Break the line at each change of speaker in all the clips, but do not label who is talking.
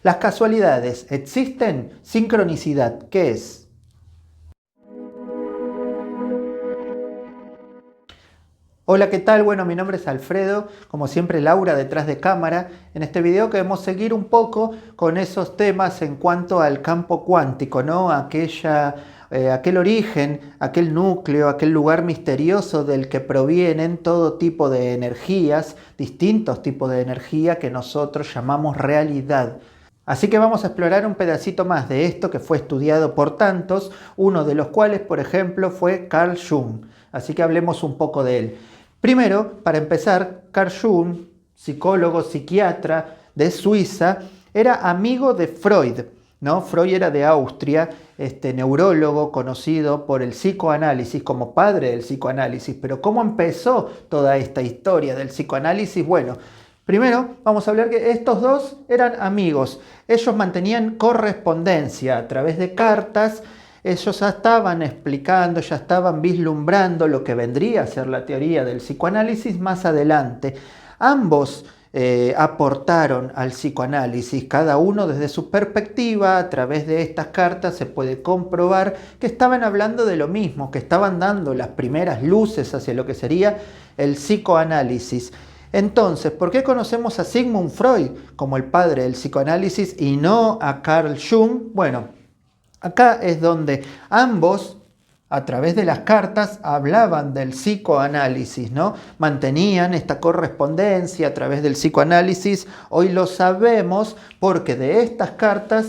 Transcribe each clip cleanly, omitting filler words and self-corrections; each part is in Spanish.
¿Las casualidades existen? Sincronicidad, ¿qué es? Hola, ¿qué tal? Bueno, mi nombre es Alfredo, como siempre Laura detrás de cámara. En este video queremos seguir un poco con esos temas en cuanto al campo cuántico, ¿no? Aquel origen, aquel núcleo, aquel lugar misterioso del que provienen todo tipo de energías, distintos tipos de energía que nosotros llamamos realidad. Así que vamos a explorar un pedacito más de esto que fue estudiado por tantos, uno de los cuales, por ejemplo, fue Carl Jung. Así que hablemos un poco de él. Primero, para empezar, Carl Jung, psicólogo, psiquiatra de Suiza, era amigo de Freud, ¿no? Freud era de Austria, neurólogo conocido por el psicoanálisis como padre del psicoanálisis. Pero ¿cómo empezó toda esta historia del psicoanálisis? Bueno, primero vamos a hablar que estos dos eran amigos. Ellos mantenían correspondencia a través de cartas. Ellos ya estaban explicando, ya estaban vislumbrando lo que vendría a ser la teoría del psicoanálisis más adelante. Ambos aportaron al psicoanálisis, cada uno desde su perspectiva. A través de estas cartas se puede comprobar que estaban hablando de lo mismo, que estaban dando las primeras luces hacia lo que sería el psicoanálisis. Entonces, ¿por qué conocemos a Sigmund Freud como el padre del psicoanálisis y no a Carl Jung? Bueno, acá es donde ambos, a través de las cartas, hablaban del psicoanálisis, ¿no? Mantenían esta correspondencia a través del psicoanálisis. Hoy lo sabemos porque de estas cartas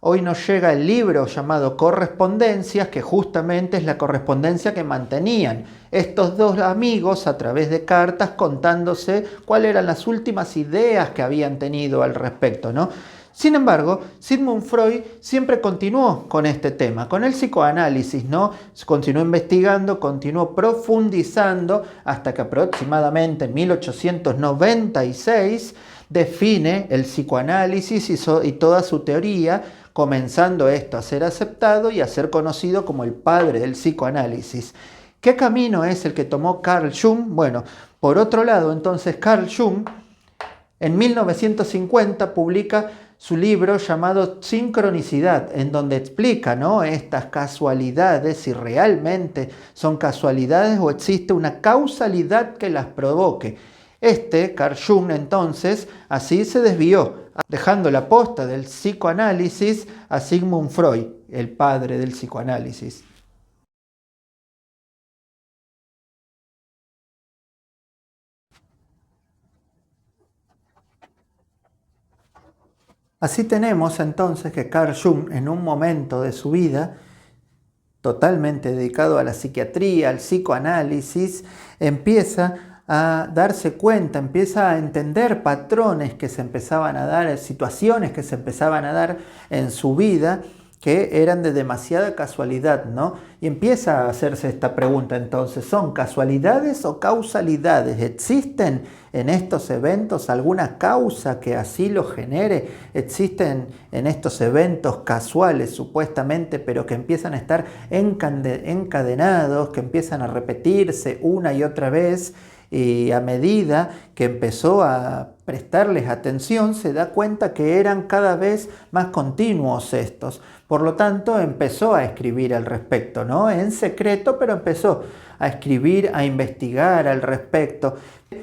hoy nos llega el libro llamado Correspondencias, que justamente es la correspondencia que mantenían estos dos amigos a través de cartas, contándose cuáles eran las últimas ideas que habían tenido al respecto, ¿no? Sin embargo, Sigmund Freud siempre continuó con este tema, con el psicoanálisis, ¿no? Continuó investigando, continuó profundizando hasta que aproximadamente en 1896 define el psicoanálisis y toda su teoría, comenzando esto a ser aceptado y a ser conocido como el padre del psicoanálisis. ¿Qué camino es el que tomó Carl Jung? Bueno, por otro lado, entonces Carl Jung en 1950 publica su libro llamado Sincronicidad, en donde explica, ¿no?, estas casualidades, si realmente son casualidades o existe una causalidad que las provoque. Carl Jung, entonces, así se desvió, dejando la posta del psicoanálisis a Sigmund Freud, el padre del psicoanálisis. Así tenemos entonces que Carl Jung, en un momento de su vida totalmente dedicado a la psiquiatría, al psicoanálisis, empieza a darse cuenta, empieza a entender patrones que se empezaban a dar, situaciones que se empezaban a dar en su vida que eran de demasiada casualidad, ¿no? Y empieza a hacerse esta pregunta entonces, ¿son casualidades o causalidades? ¿Existen en estos eventos alguna causa que así lo genere? ¿Existen en estos eventos casuales supuestamente, pero que empiezan a estar encadenados, que empiezan a repetirse una y otra vez? Y a medida que empezó a prestarles atención, se da cuenta que eran cada vez más continuos estos. Por lo tanto, empezó a escribir al respecto, ¿no? En secreto, pero empezó a escribir, a investigar al respecto.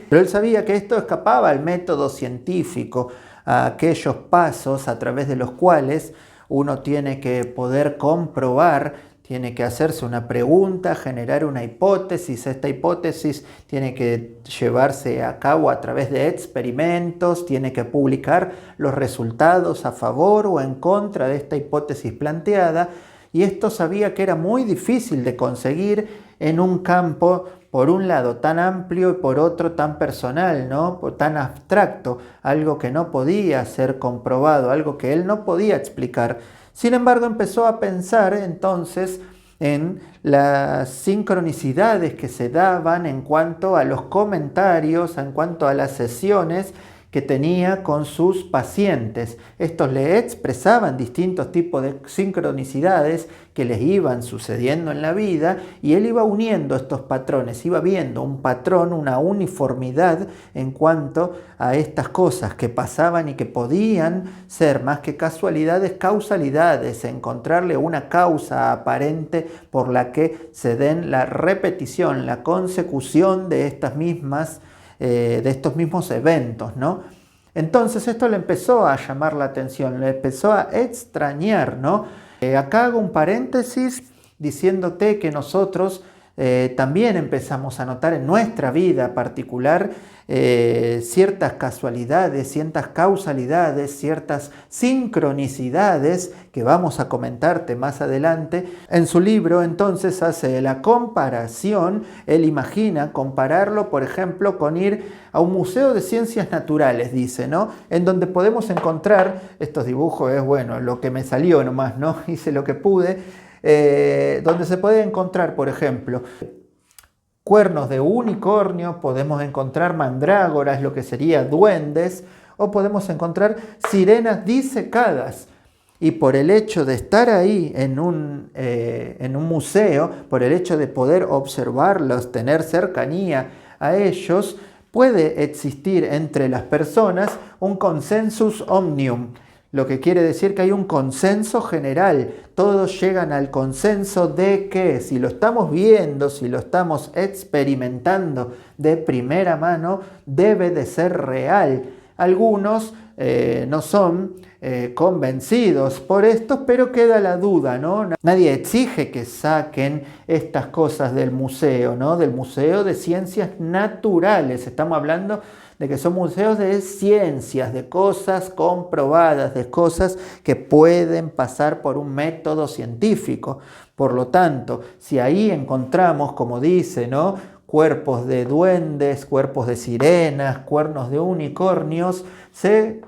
Pero él sabía que esto escapaba al método científico, a aquellos pasos a través de los cuales uno tiene que poder comprobar, tiene que hacerse una pregunta, generar una hipótesis. Esta hipótesis tiene que llevarse a cabo a través de experimentos, tiene que publicar los resultados a favor o en contra de esta hipótesis planteada. Y esto sabía que era muy difícil de conseguir en un campo, por un lado tan amplio y por otro tan personal, ¿no? Tan abstracto, algo que no podía ser comprobado, algo que él no podía explicar. Sin embargo, empezó a pensar entonces en las sincronicidades que se daban en cuanto a los comentarios, en cuanto a las sesiones que tenía con sus pacientes. Estos le expresaban distintos tipos de sincronicidades que les iban sucediendo en la vida y él iba uniendo estos patrones, iba viendo un patrón, una uniformidad en cuanto a estas cosas que pasaban y que podían ser más que casualidades, causalidades, encontrarle una causa aparente por la que se den la repetición, la consecución de estas mismas de estos mismos eventos, ¿no? Entonces esto le empezó a llamar la atención, le empezó a extrañar, ¿no? Acá hago un paréntesis diciéndote que nosotros también empezamos a notar en nuestra vida particular ciertas casualidades, ciertas causalidades, ciertas sincronicidades que vamos a comentarte más adelante. En su libro entonces hace la comparación, él imagina compararlo por ejemplo con ir a un museo de ciencias naturales, dice, ¿no? En donde podemos encontrar, estos dibujos es bueno, lo que me salió nomás, ¿no? Hice lo que pude, donde se puede encontrar por ejemplo cuernos de unicornio, podemos encontrar mandrágoras, lo que sería duendes, o podemos encontrar sirenas disecadas. Y por el hecho de estar ahí en un museo, por el hecho de poder observarlos, tener cercanía a ellos, puede existir entre las personas un consensus omnium, lo que quiere decir que hay un consenso general. Todos llegan al consenso de que si lo estamos viendo, si lo estamos experimentando de primera mano, debe de ser real. Algunos no son convencidos por esto, pero queda la duda, ¿no? Nadie exige que saquen estas cosas del museo, ¿no? Del Museo de Ciencias Naturales. Estamos hablando de que son museos de ciencias, de cosas comprobadas, de cosas que pueden pasar por un método científico. Por lo tanto, si ahí encontramos, como dice, ¿no?, cuerpos de duendes, cuerpos de sirenas, cuernos de unicornios, se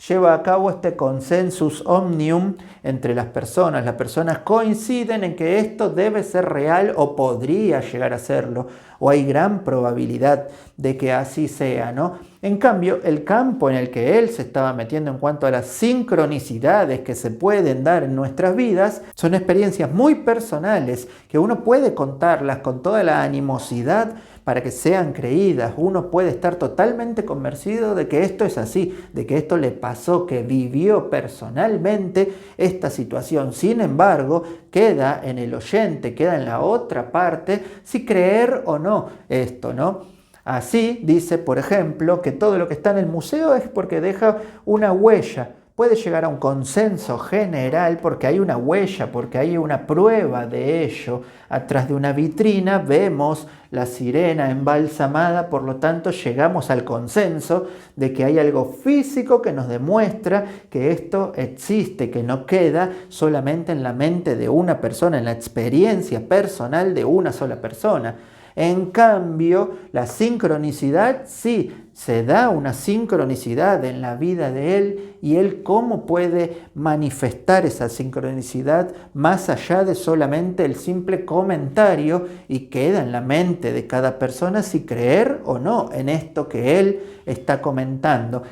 lleva a cabo este consensus omnium entre las personas. Las personas coinciden en que esto debe ser real o podría llegar a serlo, o hay gran probabilidad de que así sea, ¿no? En cambio, el campo en el que él se estaba metiendo en cuanto a las sincronicidades que se pueden dar en nuestras vidas, son experiencias muy personales que uno puede contarlas con toda la animosidad para que sean creídas. Uno puede estar totalmente convencido de que esto es así, de que esto le pasó, que vivió personalmente esta situación. Sin embargo, queda en el oyente, queda en la otra parte, si creer o no esto, ¿no? Así dice, por ejemplo, que todo lo que está en el museo es porque deja una huella. Puede llegar a un consenso general porque hay una huella, porque hay una prueba de ello. Atrás de una vitrina vemos la sirena embalsamada, por lo tanto llegamos al consenso de que hay algo físico que nos demuestra que esto existe, que no queda solamente en la mente de una persona, en la experiencia personal de una sola persona. En cambio, la sincronicidad, sí, se da una sincronicidad en la vida de él y él cómo puede manifestar esa sincronicidad más allá de solamente el simple comentario y queda en la mente de cada persona si creer o no en esto que él está comentando.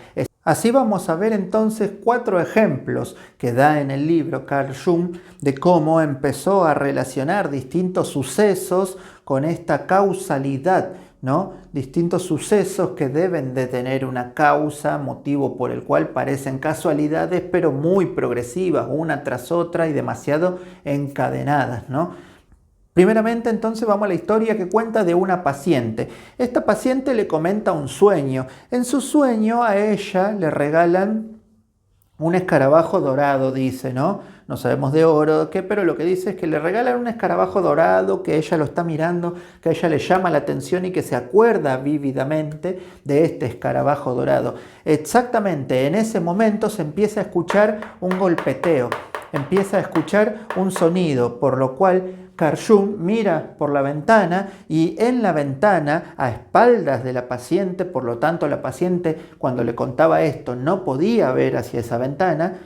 Así vamos a ver entonces 4 ejemplos que da en el libro Carl Jung de cómo empezó a relacionar distintos sucesos con esta causalidad, ¿no? Distintos sucesos que deben de tener una causa, motivo por el cual parecen casualidades, pero muy progresivas, una tras otra y demasiado encadenadas, ¿no? Primeramente, entonces, vamos a la historia que cuenta de una paciente. Esta paciente le comenta un sueño. En su sueño a ella le regalan un escarabajo dorado, dice, ¿no? No sabemos de oro o qué, pero lo que dice es que le regalan un escarabajo dorado, que ella lo está mirando, que a ella le llama la atención y que se acuerda vívidamente de este escarabajo dorado. Exactamente en ese momento se empieza a escuchar un golpeteo, empieza a escuchar un sonido, por lo cual Carl Jung mira por la ventana y en la ventana, a espaldas de la paciente, por lo tanto la paciente cuando le contaba esto no podía ver hacia esa ventana,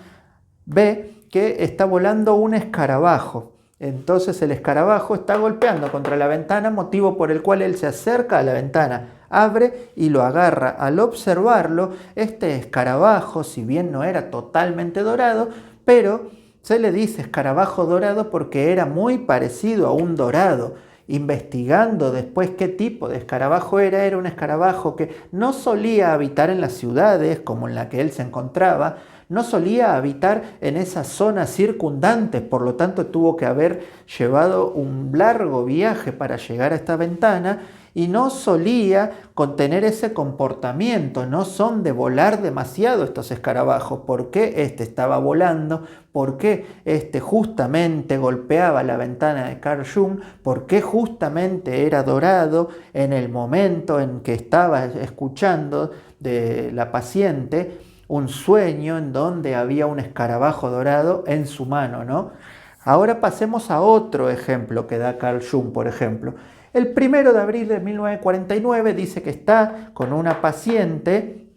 ve que está volando un escarabajo. Entonces el escarabajo está golpeando contra la ventana, motivo por el cual él se acerca a la ventana abre y lo agarra. Al observarlo, este escarabajo, si bien no era totalmente dorado, pero se le dice escarabajo dorado porque era muy parecido a un dorado. Investigando después qué tipo de escarabajo era un escarabajo que no solía habitar en las ciudades como en la que él se encontraba, no solía habitar en esas zonas circundantes, por lo tanto tuvo que haber llevado un largo viaje para llegar a esta ventana y no solía contener ese comportamiento, no son de volar demasiado estos escarabajos. ¿Por qué este estaba volando? ¿Por qué este justamente golpeaba la ventana de Carl Jung? ¿Por qué justamente era dorado en el momento en que estaba escuchando de la paciente un sueño en donde había un escarabajo dorado en su mano, ¿no? Ahora pasemos a otro ejemplo que da Carl Jung, por ejemplo. El 1 de abril de 1949 dice que está con una paciente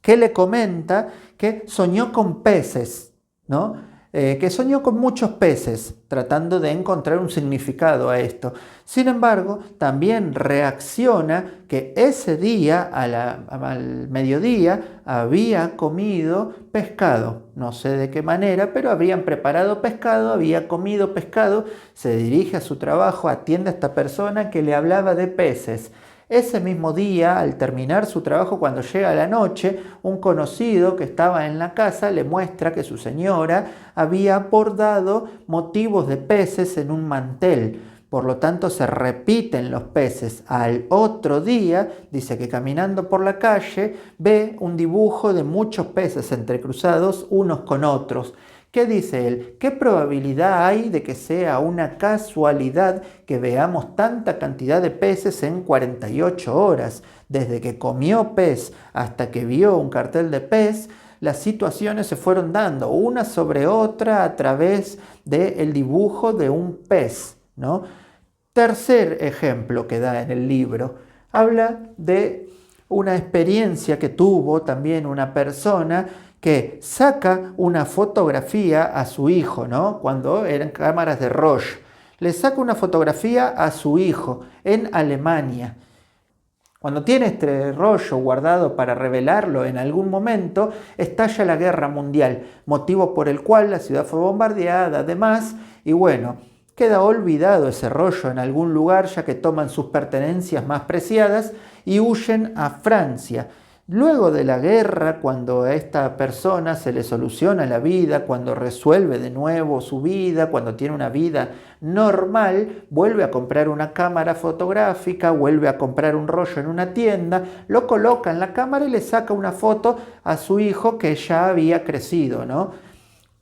que le comenta que soñó con peces, ¿no? Que soñó con muchos peces, tratando de encontrar un significado a esto. Sin embargo, también reacciona que ese día, al mediodía, había comido pescado. No sé de qué manera, pero habrían preparado pescado, había comido pescado. Se dirige a su trabajo, atiende a esta persona que le hablaba de peces. Ese mismo día, al terminar su trabajo, cuando llega la noche, un conocido que estaba en la casa le muestra que su señora había bordado motivos de peces en un mantel. Por lo tanto, se repiten los peces. Al otro día, dice que caminando por la calle, ve un dibujo de muchos peces entrecruzados unos con otros. ¿Qué dice él? ¿Qué probabilidad hay de que sea una casualidad que veamos tanta cantidad de peces en 48 horas? Desde que comió pez hasta que vio un cartel de pez, las situaciones se fueron dando una sobre otra a través del dibujo de un pez, ¿no? Tercer ejemplo que da en el libro, habla de una experiencia que tuvo también una persona que saca una fotografía a su hijo, ¿no? Cuando eran cámaras de Roche. Le saca una fotografía a su hijo en Alemania. Cuando tiene este rollo guardado para revelarlo en algún momento, estalla la guerra mundial, motivo por el cual la ciudad fue bombardeada, además, y bueno, queda olvidado ese rollo en algún lugar ya que toman sus pertenencias más preciadas y huyen a Francia. Luego de la guerra, cuando a esta persona se le soluciona la vida, cuando resuelve de nuevo su vida, cuando tiene una vida normal, vuelve a comprar una cámara fotográfica, vuelve a comprar un rollo en una tienda, lo coloca en la cámara y le saca una foto a su hijo que ya había crecido, ¿no?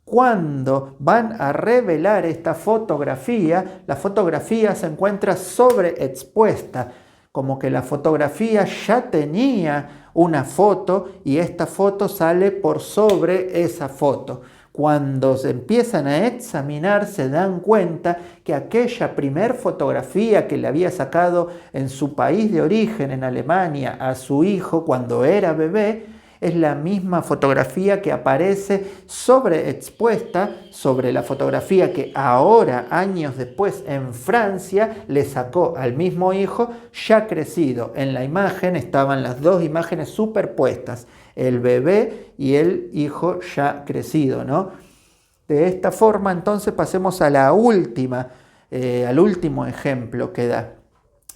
Cuando van a revelar esta fotografía, la fotografía se encuentra sobreexpuesta, como que la fotografía ya tenía una foto y esta foto sale por sobre esa foto. Cuando se empiezan a examinar se dan cuenta que aquella primer fotografía que le había sacado en su país de origen, en Alemania, a su hijo cuando era bebé, es la misma fotografía que aparece sobreexpuesta sobre la fotografía que ahora, años después, en Francia, le sacó al mismo hijo ya crecido. En la imagen estaban las dos imágenes superpuestas, el bebé y el hijo ya crecido, ¿no? De esta forma, entonces, pasemos a la última, al último ejemplo que da.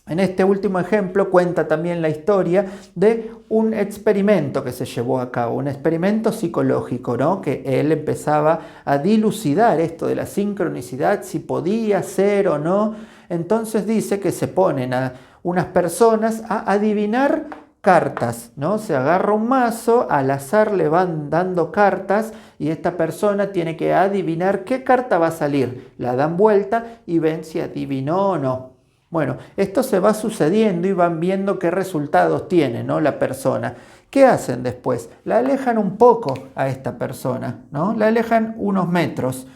En este último ejemplo cuenta también la historia de un experimento que se llevó a cabo, un experimento psicológico, ¿no? Que él empezaba a dilucidar esto de la sincronicidad, si podía ser o no. Entonces dice que se ponen a unas personas a adivinar cartas, ¿no? Se agarra un mazo, al azar le van dando cartas y esta persona tiene que adivinar qué carta va a salir. La dan vuelta y ven si adivinó o no. Bueno, esto se va sucediendo y van viendo qué resultados tiene, ¿no? La persona. ¿Qué hacen después? La alejan un poco a esta persona, ¿no? La alejan unos metros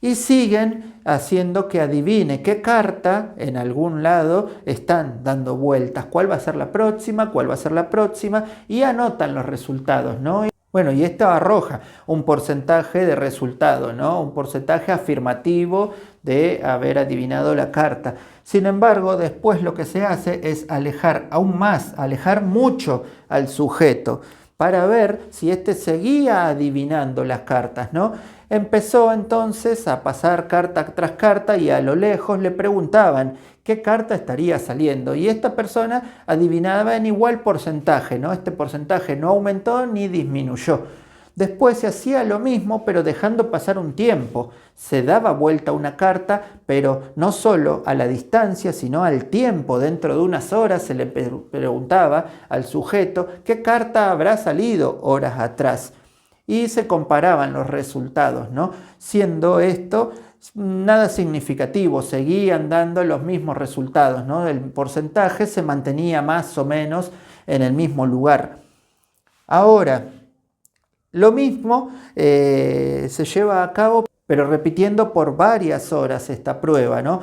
y siguen haciendo que adivine qué carta en algún lado están dando vueltas, cuál va a ser la próxima, cuál va a ser la próxima y anotan los resultados, ¿no? Bueno, y esto arroja un porcentaje de resultado, ¿no? Un porcentaje afirmativo de haber adivinado la carta. Sin embargo, después lo que se hace es alejar aún más, alejar mucho al sujeto para ver si éste seguía adivinando las cartas, ¿no? Empezó entonces a pasar carta tras carta y a lo lejos le preguntaban qué carta estaría saliendo. Y esta persona adivinaba en igual porcentaje, ¿no? Este porcentaje no aumentó ni disminuyó. Después se hacía lo mismo, pero dejando pasar un tiempo. Se daba vuelta una carta, pero no solo a la distancia, sino al tiempo. Dentro de unas horas se le preguntaba al sujeto qué carta habrá salido horas atrás. Y se comparaban los resultados, ¿no? Siendo esto nada significativo, seguían dando los mismos resultados, ¿no? El porcentaje se mantenía más o menos en el mismo lugar. Ahora, lo mismo se lleva a cabo, pero repitiendo por varias horas esta prueba, ¿no?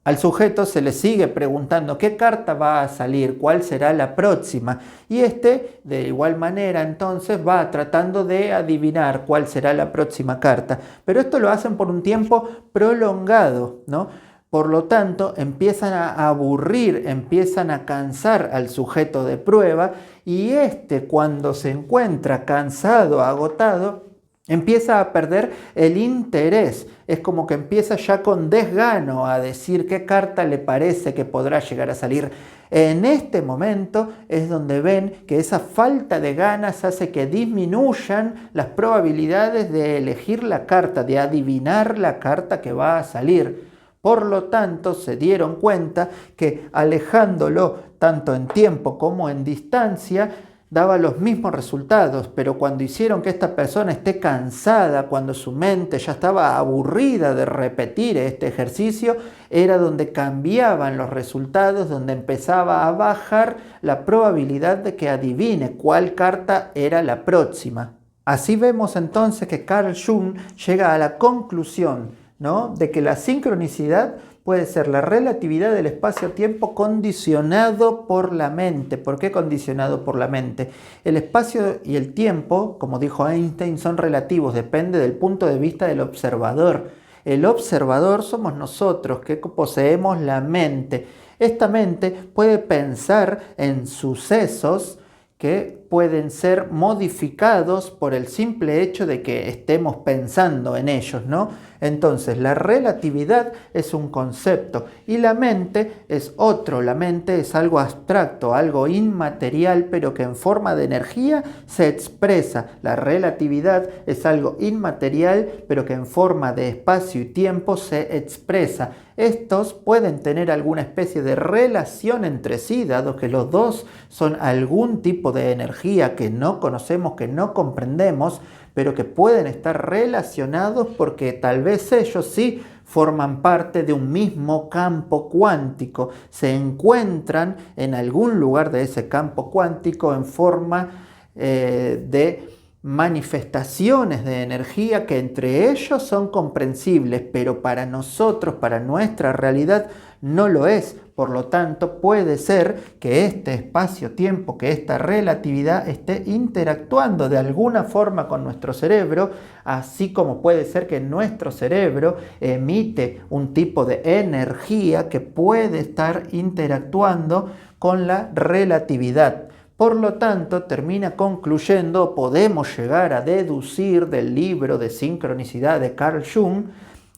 Al sujeto se le sigue preguntando qué carta va a salir, cuál será la próxima. Y este, de igual manera, entonces va tratando de adivinar cuál será la próxima carta. Pero esto lo hacen por un tiempo prolongado, ¿no? Por lo tanto, empiezan a aburrir, empiezan a cansar al sujeto de prueba. Y este, cuando se encuentra cansado, agotado, empieza a perder el interés. Es como que empieza ya con desgano a decir qué carta le parece que podrá llegar a salir. En este momento es donde ven que esa falta de ganas hace que disminuyan las probabilidades de elegir la carta, de adivinar la carta que va a salir. Por lo tanto, se dieron cuenta que alejándolo tanto en tiempo como en distancia, daba los mismos resultados, pero cuando hicieron que esta persona esté cansada, cuando su mente ya estaba aburrida de repetir este ejercicio, era donde cambiaban los resultados, donde empezaba a bajar la probabilidad de que adivine cuál carta era la próxima. Así vemos entonces que Carl Jung llega a la conclusión, ¿no?, de que la sincronicidad puede ser la relatividad del espacio-tiempo condicionado por la mente. ¿Por qué condicionado por la mente? El espacio y el tiempo, como dijo Einstein, son relativos, depende del punto de vista del observador. El observador somos nosotros, que poseemos la mente. Esta mente puede pensar en sucesos que pueden ser modificados por el simple hecho de que estemos pensando en ellos, ¿no? Entonces, la relatividad es un concepto y la mente es otro. La mente es algo abstracto, algo inmaterial, pero que en forma de energía se expresa. La relatividad es algo inmaterial, pero que en forma de espacio y tiempo se expresa. Estos pueden tener alguna especie de relación entre sí, dado que los dos son algún tipo de energía que no conocemos, que no comprendemos, pero que pueden estar relacionados porque tal vez ellos sí forman parte de un mismo campo cuántico, se encuentran en algún lugar de ese campo cuántico en forma de manifestaciones de energía que entre ellos son comprensibles, pero para nosotros, para nuestra realidad, no lo es. Por lo tanto, puede ser que este espacio-tiempo, que esta relatividad esté interactuando de alguna forma con nuestro cerebro, así como puede ser que nuestro cerebro emite un tipo de energía que puede estar interactuando con la relatividad. Por lo tanto, termina concluyendo, podemos llegar a deducir del libro de sincronicidad de Carl Jung,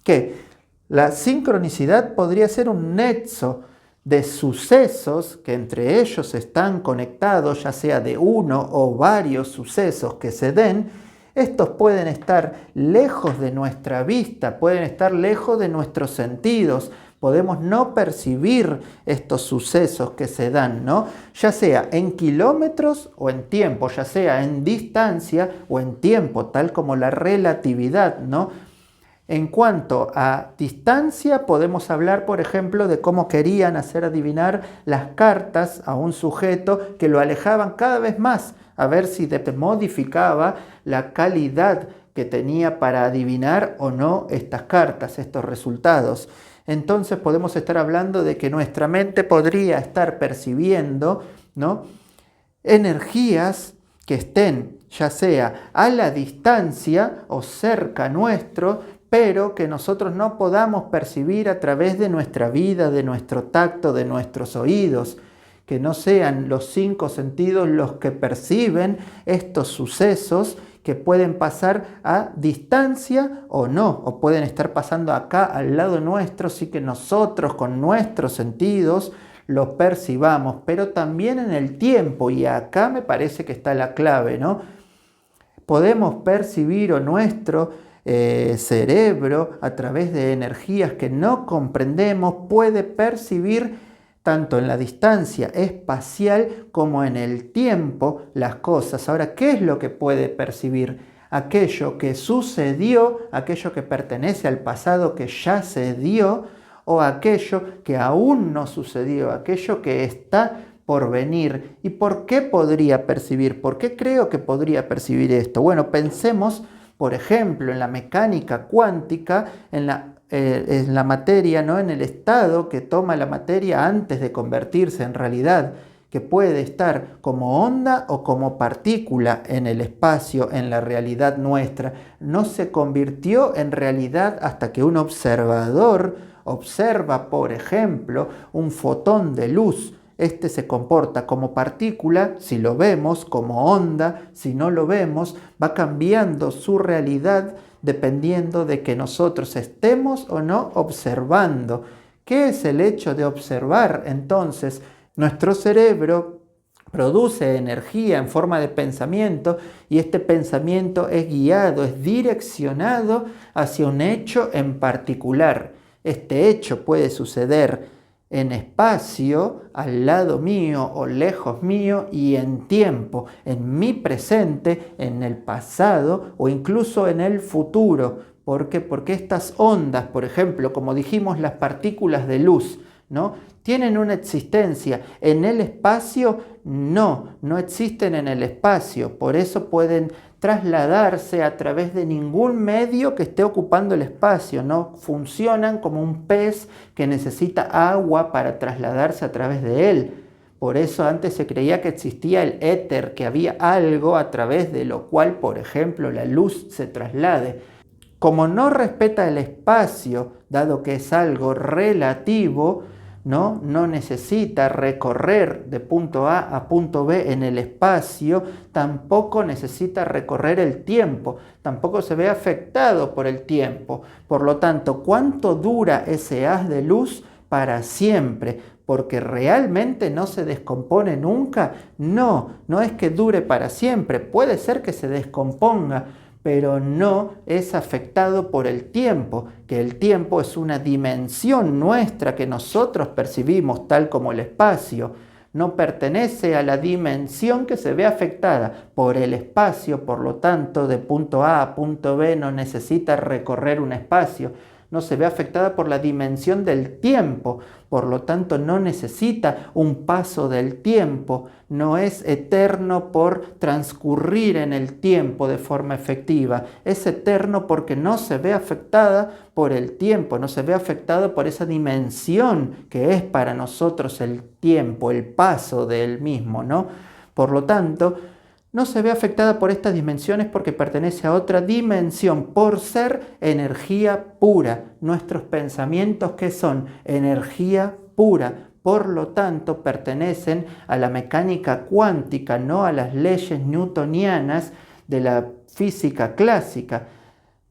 que la sincronicidad podría ser un nexo de sucesos que entre ellos están conectados, ya sea de uno o varios sucesos que se den. Estos pueden estar lejos de nuestra vista, pueden estar lejos de nuestros sentidos. Podemos no percibir estos sucesos que se dan, ¿no? Ya sea en kilómetros o en tiempo, ya sea en distancia o en tiempo, tal como la relatividad, ¿no? En cuanto a distancia, podemos hablar, por ejemplo, de cómo querían hacer adivinar las cartas a un sujeto que lo alejaban cada vez más, a ver si modificaba la calidad que tenía para adivinar o no estas cartas, estos resultados. Entonces podemos estar hablando de que nuestra mente podría estar percibiendo, ¿no?, energías que estén ya sea a la distancia o cerca nuestro, pero que nosotros no podamos percibir a través de nuestra vida, de nuestro tacto, de nuestros oídos, que no sean los 5 sentidos los que perciben estos sucesos que pueden pasar a distancia o no, o pueden estar pasando acá al lado nuestro, sí que nosotros con nuestros sentidos los percibamos, pero también en el tiempo, y acá me parece que está la clave, ¿no? Podemos percibir o nuestro cerebro a través de energías que no comprendemos puede percibir tanto en la distancia espacial como en el tiempo las cosas. Ahora, ¿qué es lo que puede percibir? Aquello que sucedió, aquello que pertenece al pasado que ya se dio, o aquello que aún no sucedió, aquello que está por venir. ¿Y por qué podría percibir? ¿Por qué creo que podría percibir esto? Bueno, pensemos, por ejemplo, en la mecánica cuántica, en la materia, ¿no? En el estado que toma la materia antes de convertirse en realidad, que puede estar como onda o como partícula en el espacio, en la realidad nuestra. No se convirtió en realidad hasta que un observador observa, por ejemplo, un fotón de luz. Este se comporta como partícula, si lo vemos, como onda, si no lo vemos, va cambiando su realidad dependiendo de que nosotros estemos o no observando. ¿Qué es el hecho de observar? Entonces, nuestro cerebro produce energía en forma de pensamiento y este pensamiento es guiado, es direccionado hacia un hecho en particular. Este hecho puede suceder en espacio, al lado mío o lejos mío, y en tiempo, en mi presente, en el pasado o incluso en el futuro. ¿Por qué? Porque estas ondas, por ejemplo, como dijimos, las partículas de luz, ¿no? ¿Tienen una existencia en el espacio? No existen en el espacio. Por eso pueden trasladarse a través de ningún medio que esté ocupando el espacio. No funcionan como un pez que necesita agua para trasladarse a través de él. Por eso antes se creía que existía el éter, que había algo a través de lo cual, por ejemplo, la luz se traslade. Como no respeta el espacio, dado que es algo relativo, no necesita recorrer de punto A a punto B en el espacio, tampoco necesita recorrer el tiempo, tampoco se ve afectado por el tiempo. Por lo tanto, ¿cuánto dura ese haz de luz? Para siempre, porque realmente no se descompone nunca. No es que dure para siempre, puede ser que se descomponga, pero no es afectado por el tiempo, que el tiempo es una dimensión nuestra que nosotros percibimos tal como el espacio. No pertenece a la dimensión que se ve afectada por el espacio, por lo tanto, de punto A a punto B no necesita recorrer un espacio. No se ve afectada por la dimensión del tiempo, por lo tanto no necesita un paso del tiempo, no es eterno por transcurrir en el tiempo de forma efectiva, es eterno porque no se ve afectada por el tiempo, no se ve afectada por esa dimensión que es para nosotros el tiempo, el paso del mismo, ¿no? Por lo tanto, no se ve afectada por estas dimensiones porque pertenece a otra dimensión, por ser energía pura. Nuestros pensamientos, ¿qué son? Energía pura. Por lo tanto, pertenecen a la mecánica cuántica, no a las leyes newtonianas de la física clásica.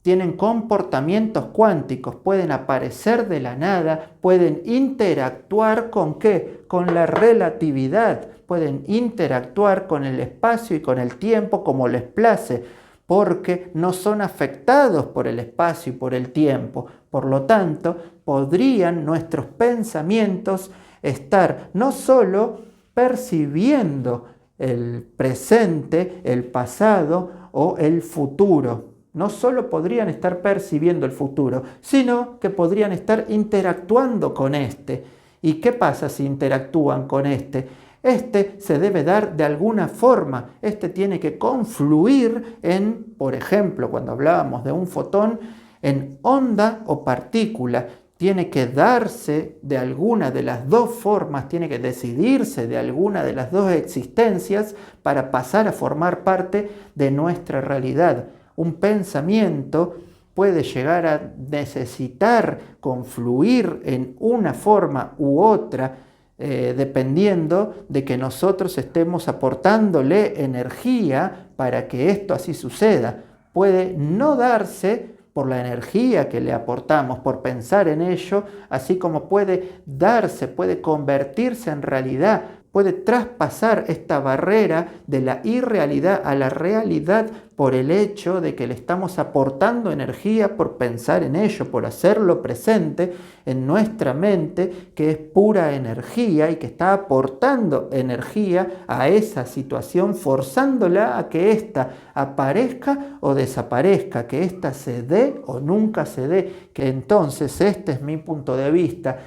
Tienen comportamientos cuánticos, pueden aparecer de la nada, pueden interactuar ¿con qué? Con la relatividad. Pueden interactuar con el espacio y con el tiempo como les place, porque no son afectados por el espacio y por el tiempo. Por lo tanto, podrían nuestros pensamientos estar no solo percibiendo el presente, el pasado o el futuro. No solo podrían estar percibiendo el futuro, sino que podrían estar interactuando con este. ¿Y qué pasa si interactúan con este? Este se debe dar de alguna forma, este tiene que confluir en, por ejemplo, cuando hablábamos de un fotón, en onda o partícula. Tiene que darse de alguna de las dos formas, tiene que decidirse de alguna de las dos existencias para pasar a formar parte de nuestra realidad. Un pensamiento puede llegar a necesitar confluir en una forma u otra, dependiendo de que nosotros estemos aportándole energía para que esto así suceda. Puede no darse por la energía que le aportamos, por pensar en ello, así como puede darse, puede convertirse en realidad, puede traspasar esta barrera de la irrealidad a la realidad por el hecho de que le estamos aportando energía por pensar en ello, por hacerlo presente en nuestra mente, que es pura energía y que está aportando energía a esa situación, forzándola a que ésta aparezca o desaparezca, que ésta se dé o nunca se dé, que entonces este es mi punto de vista.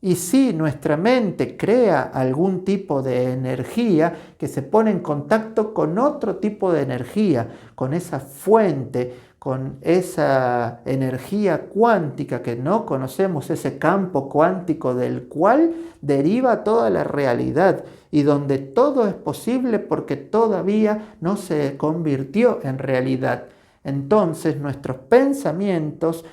Y si nuestra mente crea algún tipo de energía que se pone en contacto con otro tipo de energía, con esa fuente, con esa energía cuántica que no conocemos, ese campo cuántico del cual deriva toda la realidad y donde todo es posible porque todavía no se convirtió en realidad. Entonces nuestros pensamientos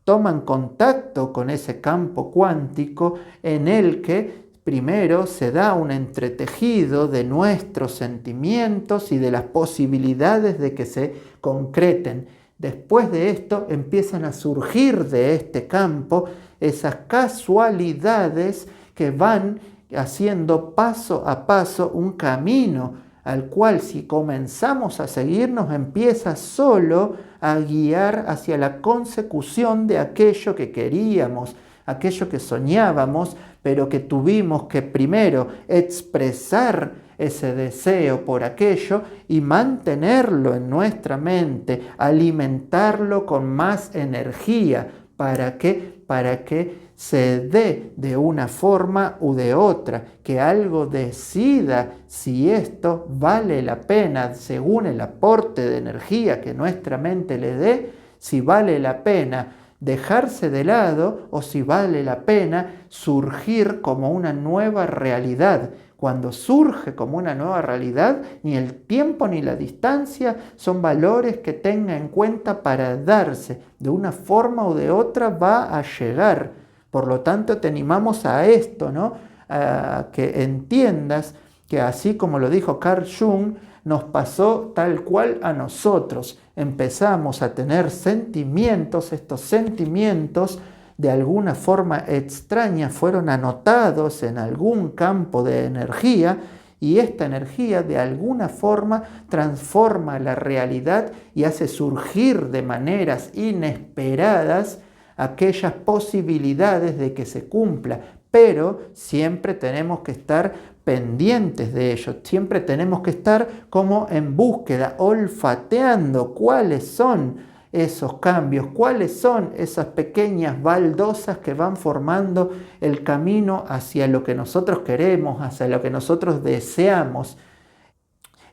toman contacto con ese campo cuántico en el que primero se da un entretejido de nuestros sentimientos y de las posibilidades de que se concreten. Después de esto empiezan a surgir de este campo esas casualidades que van haciendo paso a paso un camino al cual si comenzamos a seguirnos empieza solo a guiar hacia la consecución de aquello que queríamos, aquello que soñábamos, pero que tuvimos que primero expresar ese deseo por aquello y mantenerlo en nuestra mente, alimentarlo con más energía. ¿Para qué? Para que se dé de una forma u de otra, que algo decida si esto vale la pena según el aporte de energía que nuestra mente le dé, si vale la pena dejarse de lado o si vale la pena surgir como una nueva realidad. Cuando surge como una nueva realidad, ni el tiempo ni la distancia son valores que tenga en cuenta para darse. De una forma u de otra va a llegar. Por lo tanto, te animamos a esto, ¿no? A que entiendas que así como lo dijo Carl Jung, nos pasó tal cual a nosotros. Empezamos a tener sentimientos, estos sentimientos de alguna forma extraña fueron anotados en algún campo de energía y esta energía de alguna forma transforma la realidad y hace surgir de maneras inesperadas aquellas posibilidades de que se cumpla, pero siempre tenemos que estar pendientes de ello, siempre tenemos que estar como en búsqueda, olfateando cuáles son esos cambios, cuáles son esas pequeñas baldosas que van formando el camino hacia lo que nosotros queremos, hacia lo que nosotros deseamos.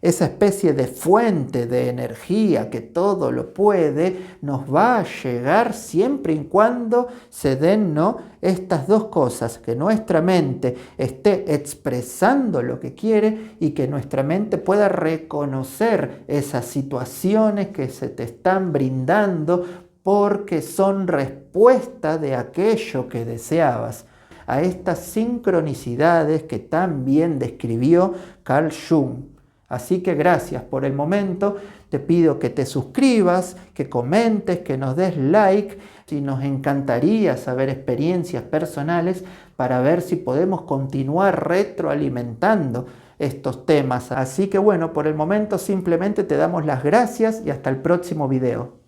Esa especie de fuente de energía que todo lo puede, nos va a llegar siempre y cuando se den, ¿no?, estas dos cosas, que nuestra mente esté expresando lo que quiere y que nuestra mente pueda reconocer esas situaciones que se te están brindando porque son respuesta de aquello que deseabas. A estas sincronicidades que tan bien describió Carl Jung. Así que gracias por el momento, te pido que te suscribas, que comentes, que nos des like, y nos encantaría saber experiencias personales para ver si podemos continuar retroalimentando estos temas. Así que bueno, por el momento simplemente te damos las gracias y hasta el próximo video.